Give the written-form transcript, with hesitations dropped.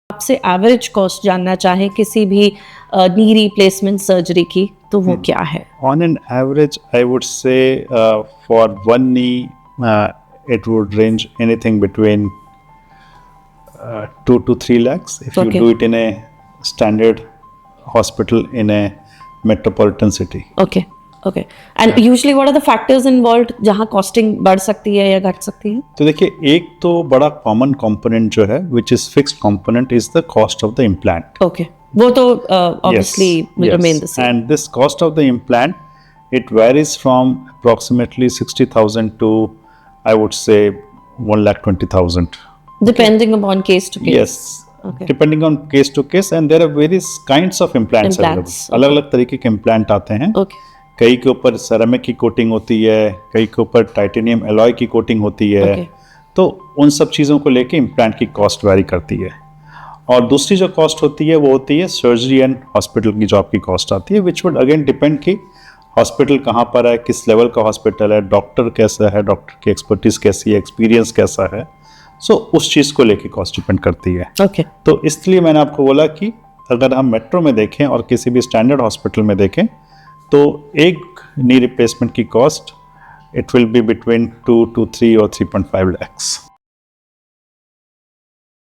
आपसे average cost जानना चाहे किसी भी नी रिप्लेसमेंट सर्जरी की तो वो क्या है? On an average, I would say for one knee, it would range anything between 2 to 3 lakhs if you Okay. do it in a standard hospital in a metropolitan city. Okay okay and usually what are the factors involved जहां costing बढ़ सकती है या घट सकती है? तो देखिए, एक तो बड़ा कॉमन कंपोनेंट जो है which is fixed component is the cost of the implant. Okay वो तो obviously will remain the same. And this cost of the implant, it varies from approximately 60,000 to, I would say, 1,20,000. Depending upon case to case. Yes, Okay. depending on case to case, and there are various kinds of implants available. Implants, अलग अलग तरीके के implant आते हैं. Okay कई के ऊपर ceramic की कोटिंग होती है, कई के ऊपर टाइटेनियम एलॉय की कोटिंग होती है. Okay. तो उन सब चीज़ों को लेके इम्प्लांट की कॉस्ट वैरी करती है. और दूसरी जो कॉस्ट होती है वो होती है सर्जरी एंड हॉस्पिटल की जो आपकी कॉस्ट आती है, विच वुड अगेन डिपेंड कि हॉस्पिटल कहाँ पर है, किस लेवल का हॉस्पिटल है, डॉक्टर कैसा है, डॉक्टर की एक्सपर्टीज कैसी है, एक्सपीरियंस कैसा है. सो उस चीज़ को लेके कॉस्ट डिपेंड करती है. ओके तो इसलिए मैंने आपको बोला कि अगर हम मेट्रो में देखें और किसी भी स्टैंडर्ड हॉस्पिटल में देखें तो एक नी रिप्लेसमेंट की cost it will be between 2 to 3 और 3.5 lakhs.